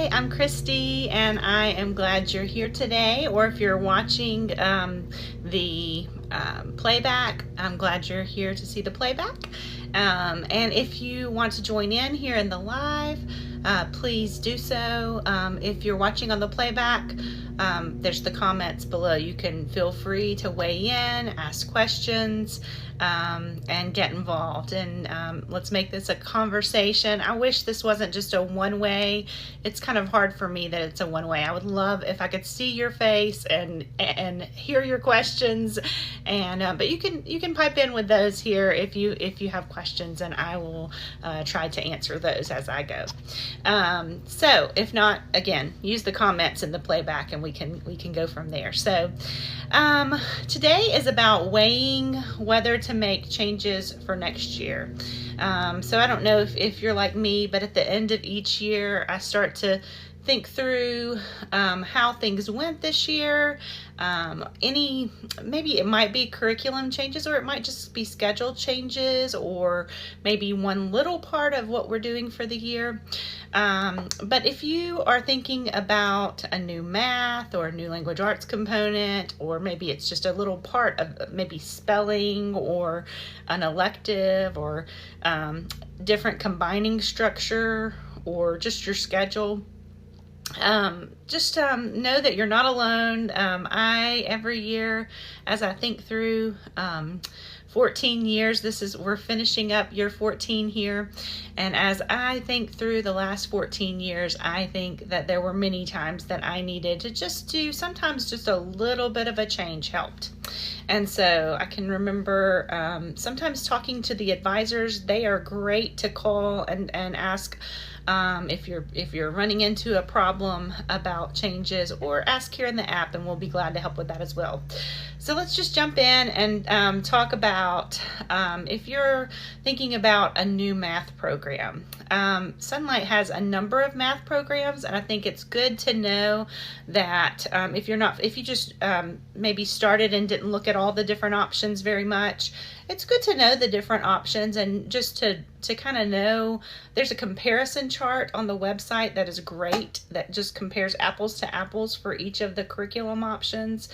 Hi, I'm Christy, and I am glad you're here today. Or if you're watching the playback, I'm glad you're here to see the playback. And if you want to join in here in the live, please do so. If you're watching on the playback, there's the comments below. You can feel free to weigh in, ask questions, and get involved. And let's make this a conversation. I wish this wasn't just a one-way. It's kind of hard for me that it's a one-way. I would love if I could see your face and hear your questions. And but you can pipe in with those here if you have questions, and I will try to answer those as I go. So if not, again, use the comments in the playback, and we can go from there. So today is about weighing whether to make changes for next year. So I don't know if you're like me, but at the end of each year, I start to think through how things went this year. Maybe it might be curriculum changes, or it might just be schedule changes, or maybe one little part of what we're doing for the year. But if you are thinking about a new math or a new language arts component, or maybe it's just a little part of maybe spelling or an elective, or different combining structure, or just your schedule, just know that you're not alone. Every year, as I think through 14 years, we're finishing up year 14 here, and as I think through the last 14 years, I think that there were many times that I needed to just do, sometimes just a little bit of a change helped. And so I can remember sometimes talking to the advisors. They are great to call and ask if you're running into a problem about changes, or ask here in the app, and we'll be glad to help with that as well. So let's just jump in and talk about if you're thinking about a new math program. Sonlight has a number of math programs, and I think it's good to know that if you just maybe started and didn't look at all the different options very much, it's good to know the different options, and just to kind of know. There's a comparison chart on the website that is great, that just compares apples to apples for each of the curriculum options.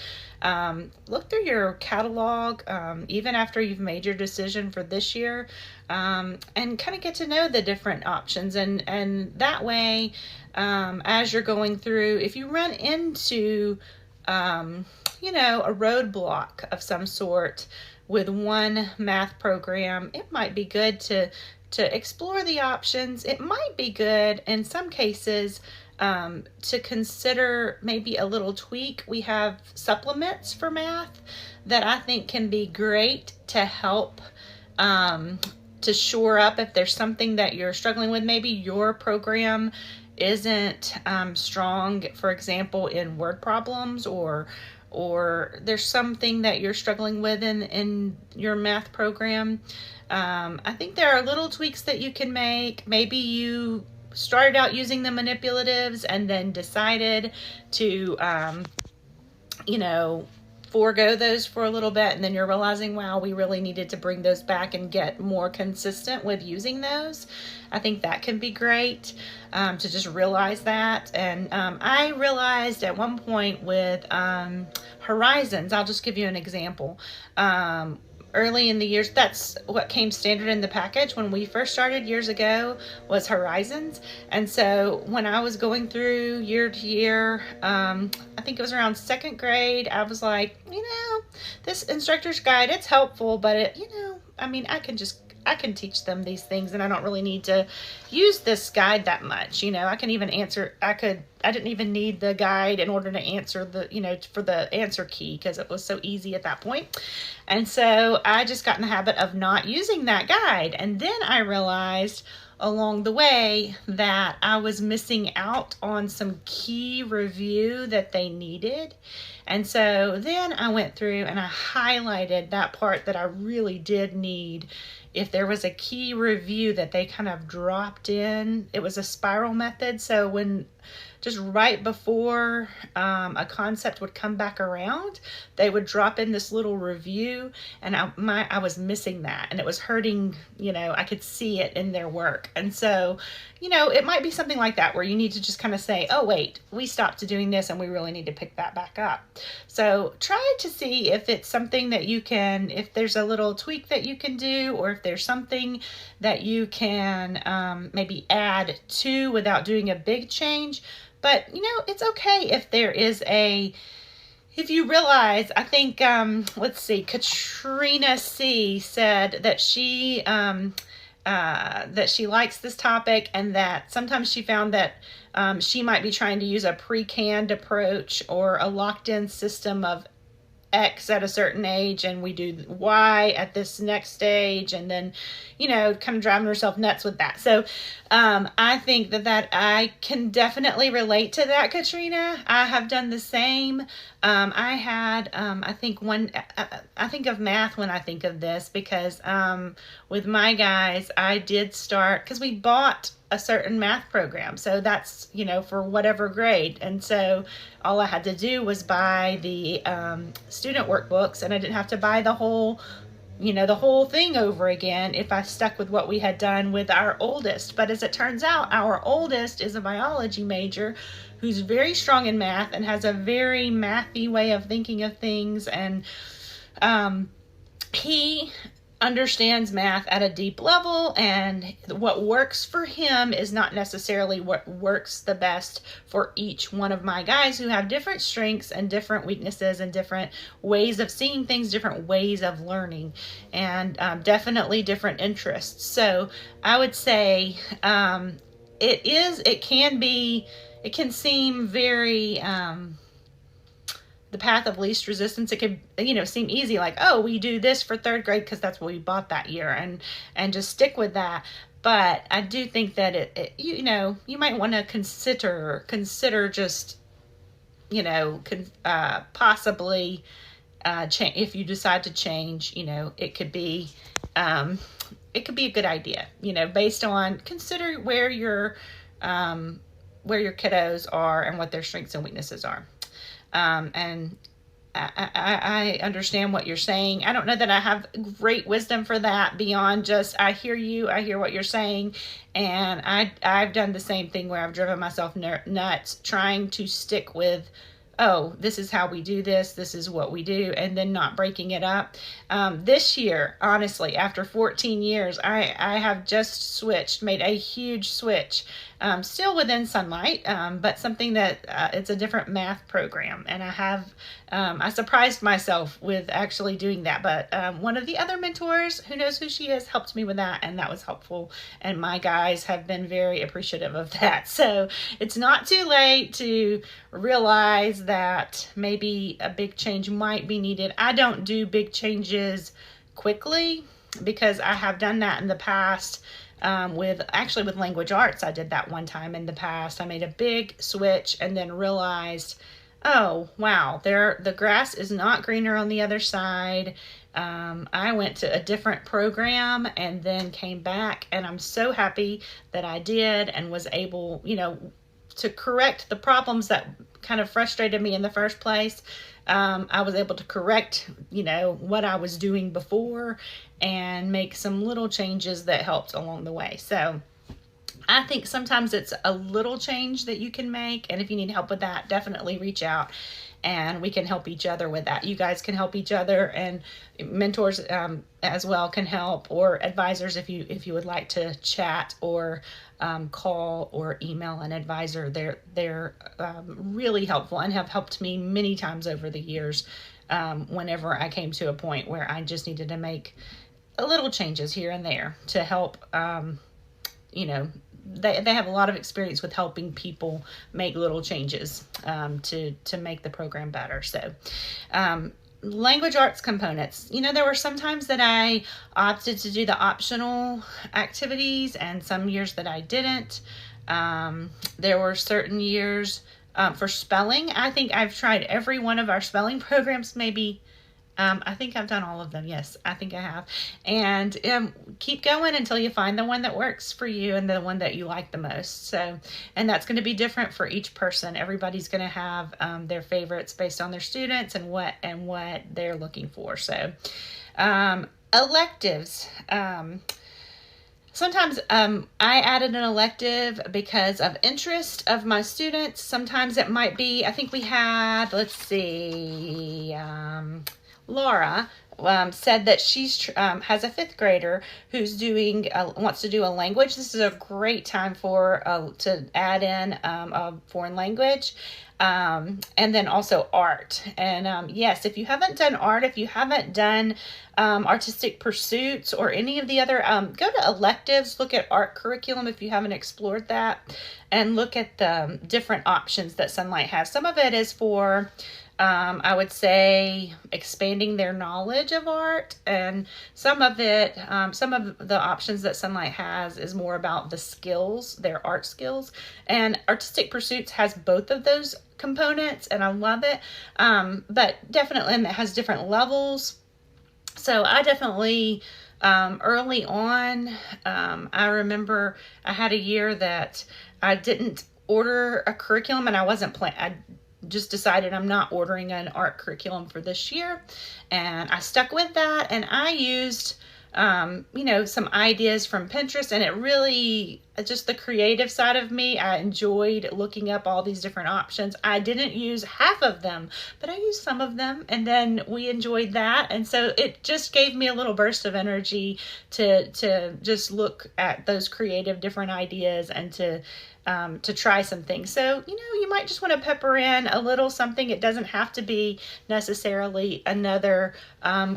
Look through your catalog even after you've made your decision for this year, and kind of get to know the different options, and that way as you're going through, if you run into a roadblock of some sort with one math program, it might be good to explore the options. It might be good in some cases to consider maybe a little tweak. We have supplements for math that I think can be great to help to shore up if there's something that you're struggling with. Maybe your program isn't strong, for example, in word problems, or there's something that you're struggling with in your math program. I think there are little tweaks that you can make. Maybe you started out using the manipulatives and then decided to, forego those for a little bit, and then you're realizing, wow, we really needed to bring those back and get more consistent with using those. I think that can be great to just realize that. And I realized at one point with Horizons, I'll just give you an example. Early in the years, that's what came standard in the package when we first started years ago, was Horizons. And so when I was going through year to year, I think it was around second grade, I was like, this instructor's guide, it's helpful, but I can teach them these things, and I don't really need to use this guide that much. I didn't even need the guide in order to answer for the answer key, because it was so easy at that point. And so I just got in the habit of not using that guide. And then I realized along the way that I was missing out on some key review that they needed. And so then I went through and I highlighted that part that I really did need if there was a key review that they kind of dropped in. It was a spiral method. So when just right before a concept would come back around, they would drop in this little review, and I was missing that, and it was hurting, I could see it in their work. And so, it might be something like that where you need to just kind of say, oh, wait, we stopped doing this and we really need to pick that back up. So try to see if it's something that you can, if there's a little tweak that you can do, or if there's something that you can maybe add to without doing a big change. But, it's okay if there is if you realize, I think, let's see, Katrina C. said that she likes this topic, and that sometimes she found that she might be trying to use a pre-canned approach or a locked-in system of X at a certain age, and we do Y at this next stage, and then, kind of driving herself nuts with that. So I think that I can definitely relate to that, Katrina. I have done the same. I had, I think of math when I think of this, because with my guys, I did start, because we bought a certain math program. So that's, for whatever grade. And so all I had to do was buy the student workbooks, and I didn't have to buy the whole thing over again if I stuck with what we had done with our oldest. But as it turns out, our oldest is a biology major who's very strong in math and has a very mathy way of thinking of things. And he understands math at a deep level, and what works for him is not necessarily what works the best for each one of my guys, who have different strengths and different weaknesses and different ways of seeing things, different ways of learning, and definitely different interests. So I would say it can seem very the path of least resistance. It could, seem easy, like, oh, we do this for third grade because that's what we bought that year, and just stick with that. But I do think that you might want to consider just, possibly change. If you decide to change, it could be a good idea, based on, consider where your kiddos are and what their strengths and weaknesses are. And I understand what you're saying. I don't know that I have great wisdom for that beyond just, I hear you, I hear what you're saying. And I've done the same thing where I've driven myself nuts trying to stick with, oh, this is how we do this is what we do, and then not breaking it up. This year, honestly, after 14 years, I have just made a huge switch, still within Sonlight, but something that it's a different math program, and I surprised myself with actually doing that. But one of the other mentors, who knows who she is, helped me with that, and that was helpful, and my guys have been very appreciative of that. So it's not too late to realize that maybe a big change might be needed. I don't do big changes quickly, because I have done that in the past. With language arts, I did that one time in the past. I made a big switch and then realized, oh, wow, the grass is not greener on the other side. I went to a different program and then came back, and I'm so happy that I did, and was able, to correct the problems that kind of frustrated me in the first place. I was able to correct, what I was doing before, and make some little changes that helped along the way. So I think sometimes it's a little change that you can make, and if you need help with that, definitely reach out, and we can help each other with that. You guys can help each other, and mentors as well can help, or advisors if you would like to chat or call or email an advisor. They're really helpful, and have helped me many times over the years, whenever I came to a point where I just needed to make a little changes here and there to help. They have a lot of experience with helping people make little changes to make the program better. So language arts components, there were some times that I opted to do the optional activities, and some years that I didn't. There were certain years for spelling. I think I've tried every one of our spelling programs maybe I think I've done all of them. Yes, I think I have. And keep going until you find the one that works for you and the one that you like the most. So, and that's going to be different for each person. Everybody's going to have their favorites based on their students and what they're looking for. So, electives. Sometimes I added an elective because of interest of my students. Sometimes it might be, I think we had, let's see, Laura said that she's has a fifth grader who's wants to do a language. This is a great time for to add in a foreign language. And then also art. And yes, if you haven't done art, if you haven't done artistic pursuits or any of the other, go to electives, look at art curriculum if you haven't explored that, and look at the different options that Sonlight has. Some of it is for I would say expanding their knowledge of art, and some of the options that Sonlight has is more about the skills, their art skills, and Artistic Pursuits has both of those components, and I love it, but definitely, and it has different levels. So I definitely, early on, I remember I had a year that I didn't order a curriculum, and I wasn't I just decided I'm not ordering an art curriculum for this year, and I stuck with that, and I used some ideas from Pinterest, and it really, just the creative side of me, I enjoyed looking up all these different options. I didn't use half of them, but I used some of them, and then we enjoyed that, and so it just gave me a little burst of energy to just look at those creative different ideas and to try some things. So, you might just want to pepper in a little something. It doesn't have to be necessarily another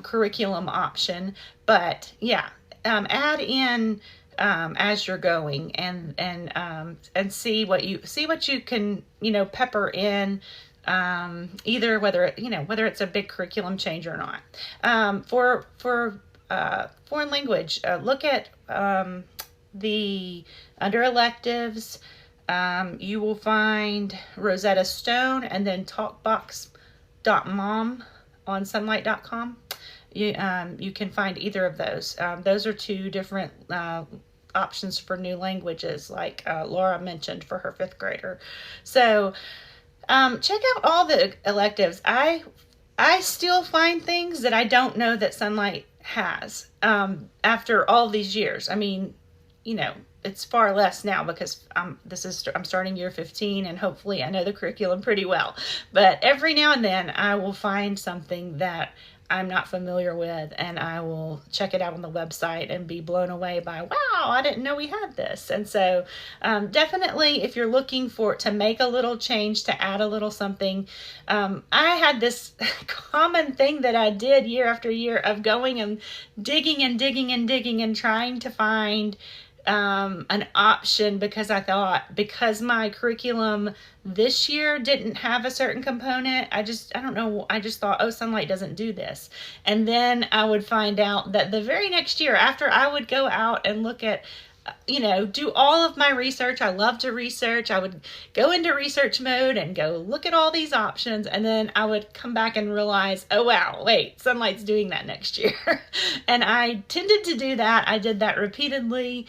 curriculum option, but yeah, add in as you're going, and see what you can pepper in, either whether it's a big curriculum change or not. For foreign language, look at the under electives. You will find Rosetta Stone and then talkbox.mom on sonlight.com. You can find either of those. Those are two different options for new languages, like Laura mentioned for her fifth grader. So check out all the electives. I still find things that I don't know that Sonlight has after all these years. I mean, it's far less now because I'm starting year 15, and hopefully I know the curriculum pretty well. But every now and then I will find something that I'm not familiar with, and I will check it out on the website and be blown away by, wow, I didn't know we had this. And so definitely, if you're looking to make a little change, to add a little something, I had this common thing that I did year after year of going and digging and digging and digging and trying to find an option, because I thought, because my curriculum this year didn't have a certain component, I don't know, I just thought, oh, Sonlight doesn't do this. And then I would find out that the very next year, after I would go out and look at, do all of my research. I love to research. I would go into research mode and go look at all these options. And then I would come back and realize, oh, wow, wait, Sonlight's doing that next year. And I tended to do that. I did that repeatedly.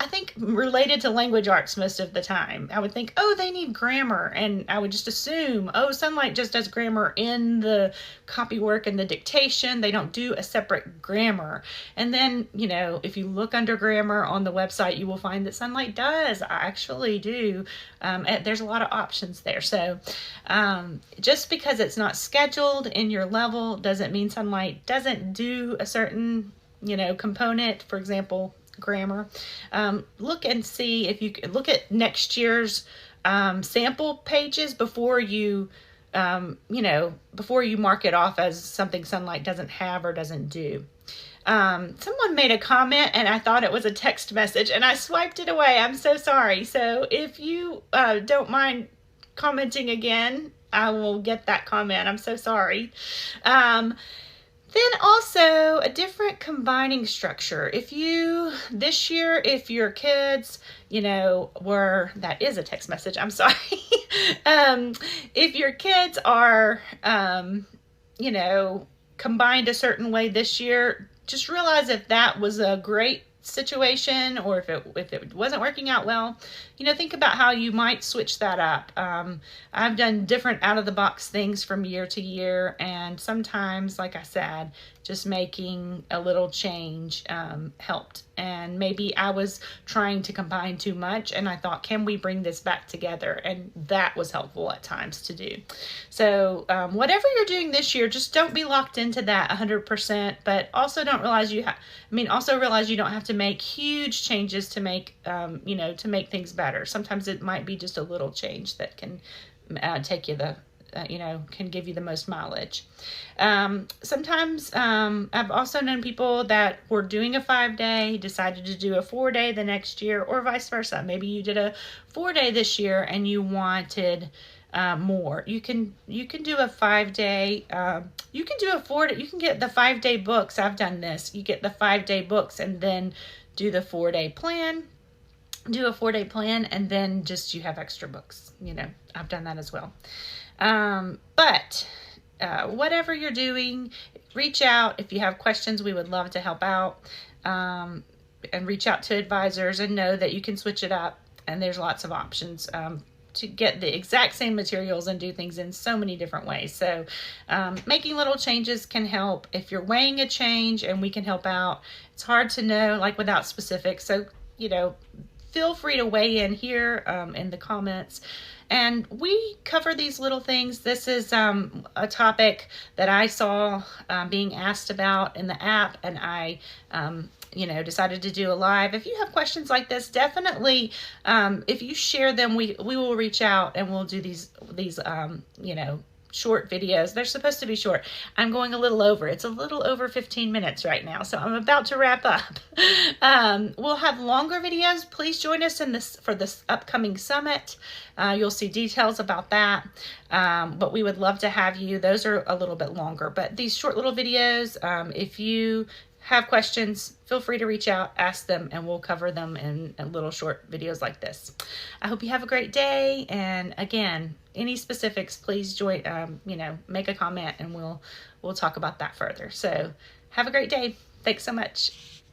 I think related to language arts most of the time. I would think, oh, they need grammar. And I would just assume, oh, Sonlight just does grammar in the copy work and the dictation. They don't do a separate grammar. And then, if you look under grammar on the website, you will find that Sonlight does actually do. There's a lot of options there. So just because it's not scheduled in your level doesn't mean Sonlight doesn't do a certain, component. For example, grammar. Look and see if you can look at next year's sample pages before you mark it off as something Sonlight doesn't have or doesn't do. Someone made a comment and I thought it was a text message and I swiped it away. I'm so sorry. So if you don't mind commenting again, I will get that comment. I'm so sorry. Then also a different combining structure. If your kids, that is a text message, I'm sorry. If your kids are, you know, combined a certain way this year, just realize if that was a great situation, or if it wasn't working out well, you know, think about how you might switch that up. I've done different out of the box things from year to year, and sometimes, like I said, just making a little change helped. And maybe I was trying to combine too much, and I thought, can we bring this back together? And that was helpful at times to do. So whatever you're doing this year, just don't be locked into that 100%, but also don't realize also realize you don't have to make huge changes to make, to make things better. Sometimes it might be just a little change that can take you can give you the most mileage. Sometimes I've also known people that were doing a 5-day, decided to do a 4-day the next year, or vice versa. Maybe you did a 4-day this year and you wanted more. You can do a 5-day. You can do a 4-day. You can get the 5-day books. I've done this. You get the 5-day books and then do the 4-day plan. Do a 4-day plan, and then just you have extra books. I've done that as well. But whatever you're doing, reach out. If you have questions, we would love to help out. And reach out to advisors and know that you can switch it up. And there's lots of options to get the exact same materials and do things in so many different ways. So making little changes can help. If you're weighing a change and we can help out, it's hard to know, like, without specifics. So, feel free to weigh in here in the comments. And we cover these little things. This is a topic that I saw being asked about in the app, and I decided to do a live. If you have questions like this, definitely, if you share them, we will reach out and we'll do these short videos. They're supposed to be short. I'm going a little over. It's a little over 15 minutes right now, so I'm about to wrap up. We'll have longer videos. Please join us for this upcoming summit. You'll see details about that. But we would love to have you. Those are a little bit longer, but these short little videos, if you have questions, feel free to reach out, ask them, and we'll cover them in little short videos like this. I hope you have a great day. And again, any specifics, please join, make a comment, and we'll talk about that further. So have a great day. Thanks so much.